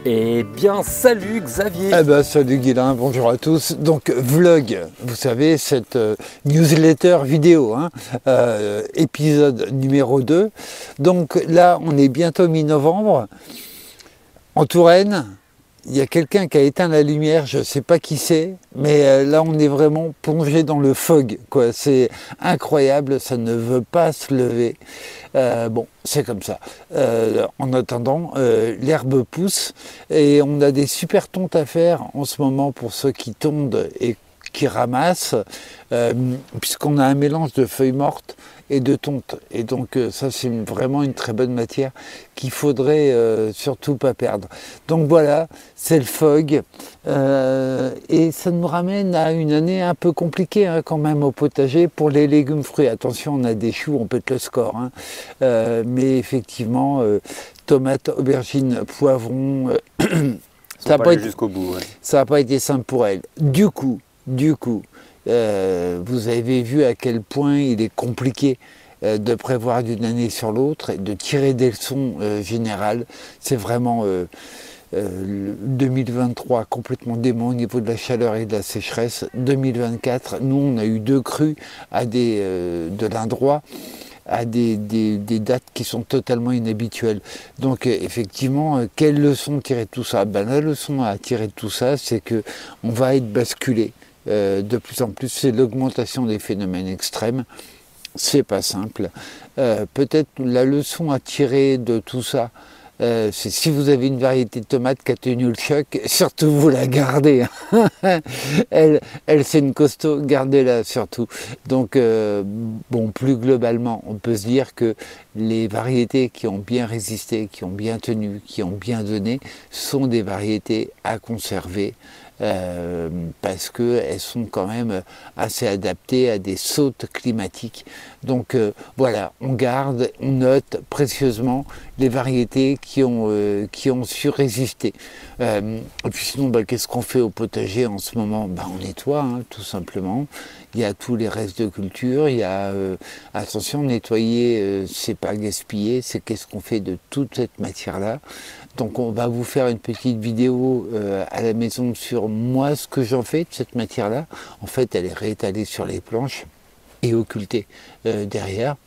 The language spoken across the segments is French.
Eh bien, salut Xavier. Eh ben, salut Guilain, bonjour à tous. Donc, vlog, vous savez, cette newsletter vidéo, épisode numéro 2. Donc là, on est bientôt mi-novembre. En Touraine, il y a quelqu'un qui a éteint la lumière, je ne sais pas qui c'est, mais là, on est vraiment plongé dans le fog, quoi. C'est incroyable, ça ne veut pas se lever. Bon, c'est comme ça. En attendant, l'herbe pousse et on a des super tontes à faire en ce moment pour ceux qui tondent et qui ramassent, puisqu'on a un mélange de feuilles mortes et de tontes. Et donc ça, c'est vraiment une très bonne matière qu'il faudrait surtout pas perdre. Donc voilà, c'est le fog. Et ça nous ramène à une année un peu compliquée quand même au potager pour les légumes fruits. Attention, on a des choux, on pète le score. Mais effectivement, tomates, aubergines, poivrons, Ça n'a pas été jusqu'au bout. Ouais. Ça n'a pas été simple pour elles. Du coup, vous avez vu à quel point il est compliqué de prévoir d'une année sur l'autre et de tirer des leçons générales. C'est vraiment 2023 complètement dément au niveau de la chaleur et de la sécheresse. 2024, nous on a eu 2 crues de l'Indrois à des dates qui sont totalement inhabituelles. Donc effectivement, quelle leçon tirer de tout ça? La leçon à tirer de tout ça, c'est que on va être basculé de plus en plus. C'est l'augmentation des phénomènes extrêmes. C'est pas simple. Peut-être la leçon à tirer de tout ça, c'est si vous avez une variété de tomates qui a tenu le choc, surtout vous la gardez. elle c'est une costaud, gardez-la surtout. Donc, bon, plus globalement, on peut se dire que les variétés qui ont bien résisté, qui ont bien tenu, qui ont bien donné, sont des variétés à conserver. Parce qu'elles sont quand même assez adaptées à des sautes climatiques. Donc voilà, on garde, on note précieusement les variétés qui ont su résister. Et puis sinon, qu'est-ce qu'on fait au potager en ce moment? On nettoie, tout simplement. Il y a tous les restes de culture, il y a, attention, nettoyer, c'est pas gaspiller, c'est qu'est-ce qu'on fait de toute cette matière-là. Donc on va vous faire une petite vidéo à la maison sur moi, ce que j'en fais de cette matière-là. En fait, elle est réétalée sur les planches et occultée derrière.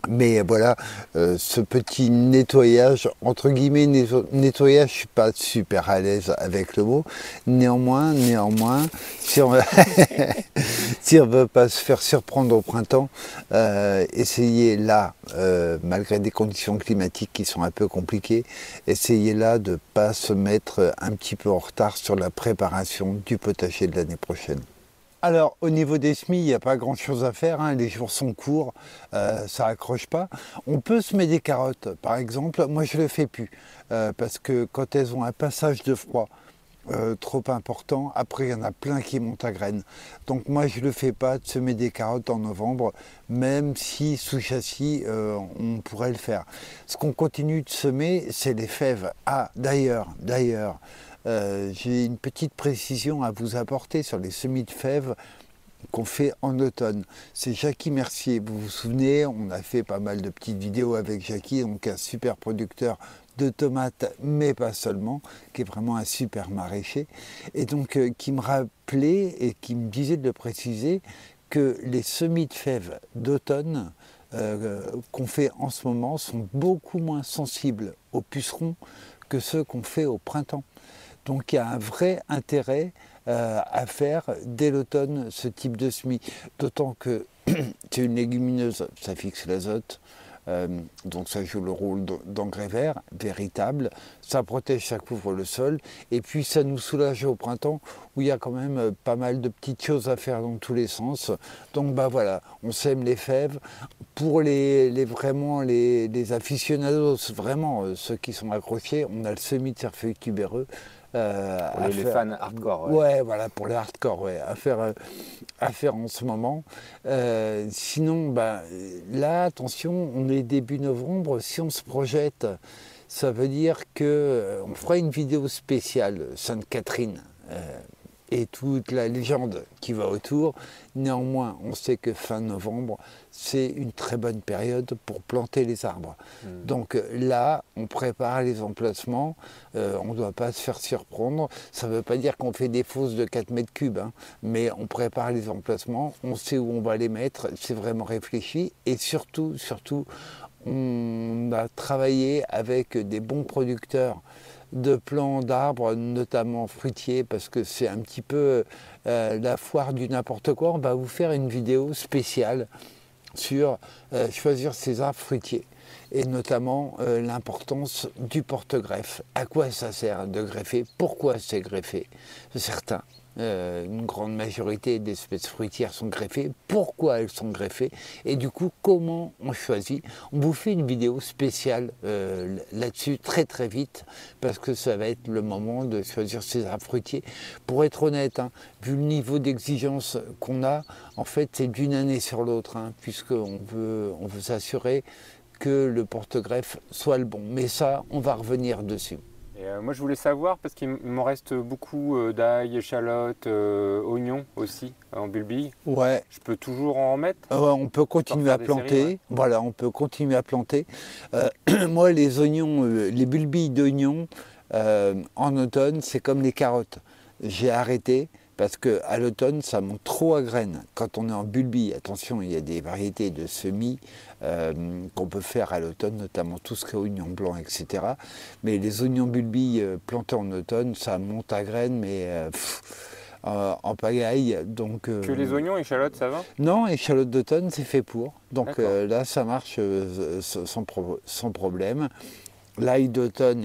Mais voilà, ce petit nettoyage, entre guillemets nettoyage, je ne suis pas super à l'aise avec le mot. Néanmoins, si on si on ne veut pas se faire surprendre au printemps, essayez là, malgré des conditions climatiques qui sont un peu compliquées, essayez là de ne pas se mettre un petit peu en retard sur la préparation du potager de l'année prochaine. Alors au niveau des semis, il n'y a pas grand chose à faire, les jours sont courts, ça accroche pas. On peut semer des carottes par exemple, moi je ne le fais plus, parce que quand elles ont un passage de froid trop important, après il y en a plein qui montent à graines. Donc moi je ne le fais pas de semer des carottes en novembre, même si sous châssis on pourrait le faire. Ce qu'on continue de semer, c'est les fèves. Ah d'ailleurs, j'ai une petite précision à vous apporter sur les semis de fèves qu'on fait en automne. C'est Jackie Mercier, vous vous souvenez, on a fait pas mal de petites vidéos avec Jackie, donc un super producteur de tomates, mais pas seulement, qui est vraiment un super maraîcher, et donc qui me rappelait et qui me disait de le préciser que les semis de fèves d'automne qu'on fait en ce moment sont beaucoup moins sensibles aux pucerons que ceux qu'on fait au printemps. Donc il y a un vrai intérêt à faire dès l'automne ce type de semis. D'autant que c'est une légumineuse, ça fixe l'azote, donc ça joue le rôle d'engrais vert véritable, ça protège, ça couvre le sol, et puis ça nous soulage au printemps où il y a quand même pas mal de petites choses à faire dans tous les sens. Donc voilà, on sème les fèves. Pour vraiment les aficionados, vraiment ceux qui sont accrochés, on a le semis de cerfeuil tubéreux. Pour les fans hardcore. Ouais, voilà, pour les hardcore, ouais, à faire en ce moment. Sinon, là, attention, on est début novembre, si on se projette, ça veut dire qu'on fera une vidéo spéciale Sainte-Catherine. et toute la légende qui va autour. Néanmoins, on sait que fin novembre, c'est une très bonne période pour planter les arbres. Donc là, on prépare les emplacements, on ne doit pas se faire surprendre. Ça ne veut pas dire qu'on fait des fosses de 4 mètres cubes, hein, mais on prépare les emplacements, on sait où on va les mettre, c'est vraiment réfléchi. Et surtout, on a travaillé avec des bons producteurs de plants d'arbres, notamment fruitiers, parce que c'est un petit peu la foire du n'importe quoi. On va vous faire une vidéo spéciale sur choisir ces arbres fruitiers et notamment l'importance du porte-greffe. À quoi ça sert de greffer? Pourquoi c'est greffé? Certains, une grande majorité d'espèces fruitières sont greffées. Pourquoi elles sont greffées? Et du coup, comment on choisit? On vous fait une vidéo spéciale là-dessus très très vite, parce que ça va être le moment de choisir ces arbres fruitiers. Pour être honnête, hein, vu le niveau d'exigence qu'on a, en fait c'est d'une année sur l'autre, hein, puisqu'on veut s'assurer que le porte-greffe soit le bon. Mais ça, on va revenir dessus. Et moi je voulais savoir, parce qu'il m'en reste beaucoup d'ail, échalotes, oignons aussi en bulbille. Ouais. Je peux toujours en remettre? On peut continuer à planter. Séries, ouais. Voilà, on peut continuer à planter. Moi, les oignons, les bulbilles d'oignons en automne, c'est comme les carottes. J'ai arrêté. Parce qu'à l'automne, ça monte trop à graines. Quand on est en bulbille, attention, il y a des variétés de semis qu'on peut faire à l'automne, notamment tout ce qui est oignons blancs, etc. Mais les oignons bulbilles plantés en automne, ça monte à graines, mais en pagaille. Donc, que les oignons, échalotes, ça va? Non, échalotes d'automne, c'est fait pour. Donc là, ça marche sans problème. L'ail d'automne,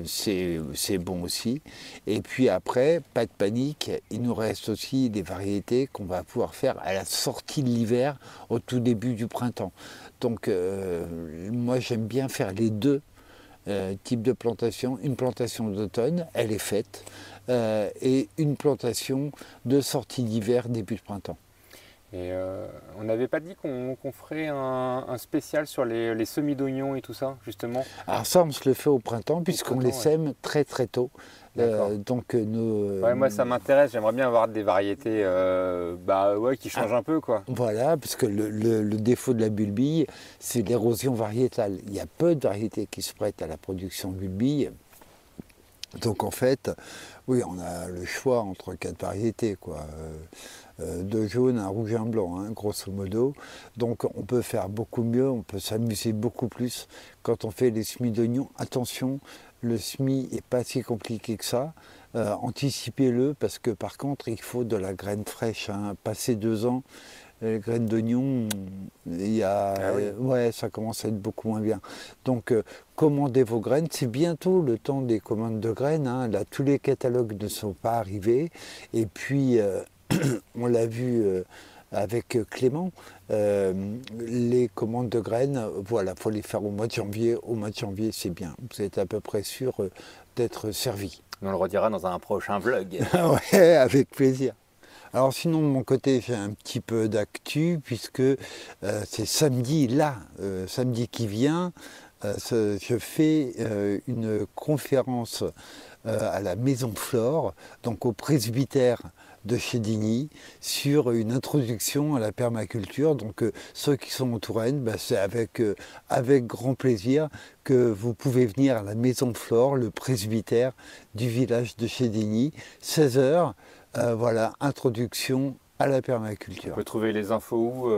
c'est bon aussi. Et puis après, pas de panique, il nous reste aussi des variétés qu'on va pouvoir faire à la sortie de l'hiver, au tout début du printemps. Donc moi j'aime bien faire les deux types de plantations. Une plantation d'automne, elle est faite, et une plantation de sortie d'hiver, début de printemps. Et on n'avait pas dit qu'on ferait un spécial sur les semis d'oignons et tout ça, justement? Alors ça, on se le fait au printemps, puisqu'on les sème très très tôt. Donc moi ça m'intéresse, j'aimerais bien avoir des variétés qui changent un peu, quoi. Voilà, parce que le défaut de la bulbille, c'est l'érosion variétale. Il y a peu de variétés qui se prêtent à la production de bulbille. Donc en fait, oui, on a le choix entre 4 variétés, quoi. 2 jaunes, un rouge et un blanc, hein, grosso modo. Donc on peut faire beaucoup mieux, on peut s'amuser beaucoup plus quand on fait les semis d'oignons. Attention, le semis n'est pas si compliqué que ça. Anticipez-le, parce que par contre, il faut de la graine fraîche. Hein. Passé 2 ans, les graines d'oignon, ça commence à être beaucoup moins bien. Donc commandez vos graines, c'est bientôt le temps des commandes de graines. Hein. Là, tous les catalogues ne sont pas arrivés. Et puis, on l'a vu avec Clément, les commandes de graines, voilà, il faut les faire au mois de janvier. Au mois de janvier, c'est bien. Vous êtes à peu près sûr d'être servi. On le redira dans un prochain vlog. Ouais, avec plaisir. Alors sinon de mon côté j'ai un petit peu d'actu, puisque c'est samedi samedi qui vient, je fais une conférence à la Maison Flore, donc au presbytère de Chédigny, sur une introduction à la permaculture. Donc ceux qui sont en Touraine, c'est avec grand plaisir que vous pouvez venir à la Maison Flore, le presbytère du village de Chédigny, 16h. Voilà, introduction à la permaculture. On peut trouver les infos où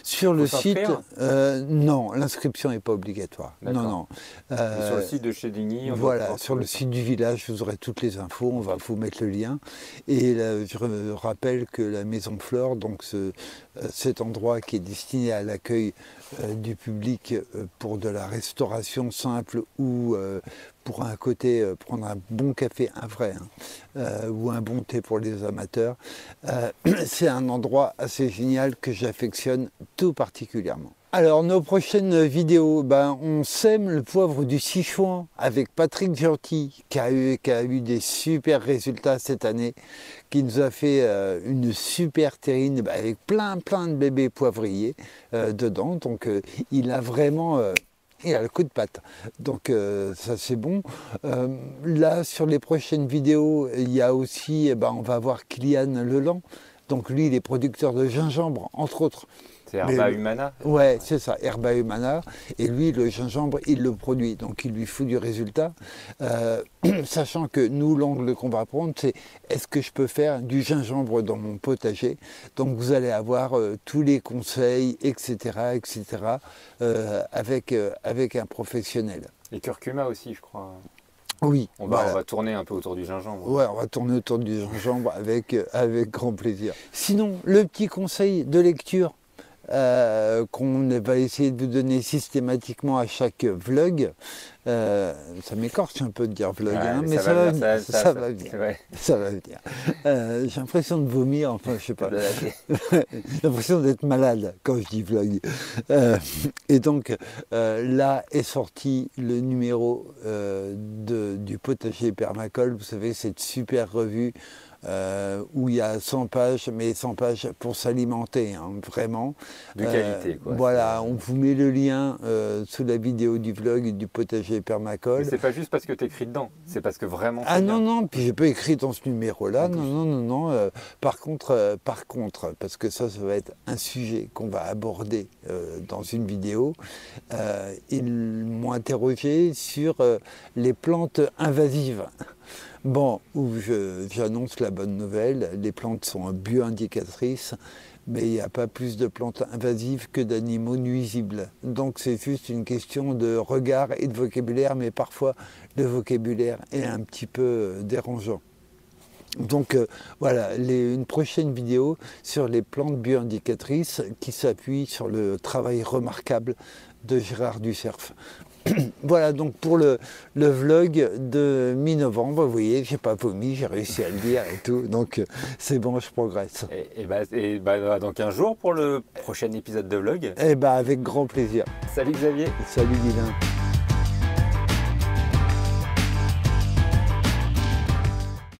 sur le site, non, l'inscription n'est pas obligatoire. Non. Sur le site de Chédigny. Voilà, sur le site du village, vous aurez toutes les infos, on va vous mettre le lien. Et là, je rappelle que la Maison Flore, donc cet endroit qui est destiné à l'accueil du public pour de la restauration simple ou pour un côté prendre un bon café, un vrai, ou un bon thé pour les amateurs, c'est un endroit assez génial que j'affectionne tout particulièrement. Alors nos prochaines vidéos, on sème le poivre du Sichuan avec Patrick Gentil qui a eu des super résultats cette année, qui nous a fait une super terrine avec plein de bébés poivriers dedans. Donc il a vraiment et a le coup de patte. Donc ça c'est bon. Là sur les prochaines vidéos, il y a aussi, on va voir Kylian Leland. Donc lui il est producteur de gingembre entre autres. C'est Herba Humana. Ouais, c'est ça, Herba Humana. Et lui, le gingembre, il le produit. Donc, il lui faut du résultat. Sachant que nous, l'angle qu'on va prendre, c'est est-ce que je peux faire du gingembre dans mon potager? Donc, vous allez avoir tous les conseils, etc., avec un professionnel. Et curcuma aussi, je crois. Oui. On va tourner un peu autour du gingembre. Ouais, on va tourner autour du gingembre avec grand plaisir. Sinon, le petit conseil de lecture, qu'on va essayer de vous donner systématiquement à chaque vlog. Ça m'écorche un peu de dire vlog, mais ça va venir. Ça va venir. J'ai l'impression de vomir, enfin je sais pas. J'ai l'impression d'être malade quand je dis vlog. Et donc là est sorti le numéro du potager permacole. Vous savez, cette super revue où il y a 100 pages, mais 100 pages pour s'alimenter, vraiment. De qualité, quoi. Voilà, on vous met le lien sous la vidéo du vlog du potager permacole. Mais c'est pas juste parce que tu écris dedans, c'est parce que vraiment. Ah non, non, puis j'ai pas écrit dans ce numéro-là, non. Par contre, parce que ça va être un sujet qu'on va aborder dans une vidéo, ils m'ont interrogé sur les plantes invasives. Bon, où j'annonce la bonne nouvelle, les plantes sont bio-indicatrices, mais il n'y a pas plus de plantes invasives que d'animaux nuisibles. Donc c'est juste une question de regard et de vocabulaire, mais parfois le vocabulaire est un petit peu dérangeant. Donc voilà, une prochaine vidéo sur les plantes bio-indicatrices qui s'appuie sur le travail remarquable de Gérard Ducerf. Voilà donc pour le vlog de mi-novembre, vous voyez, j'ai pas vomi, j'ai réussi à le dire et tout, donc c'est bon, je progresse. Et dans 15 jours pour le prochain épisode de vlog. Avec grand plaisir. Salut Xavier. Salut Guilain.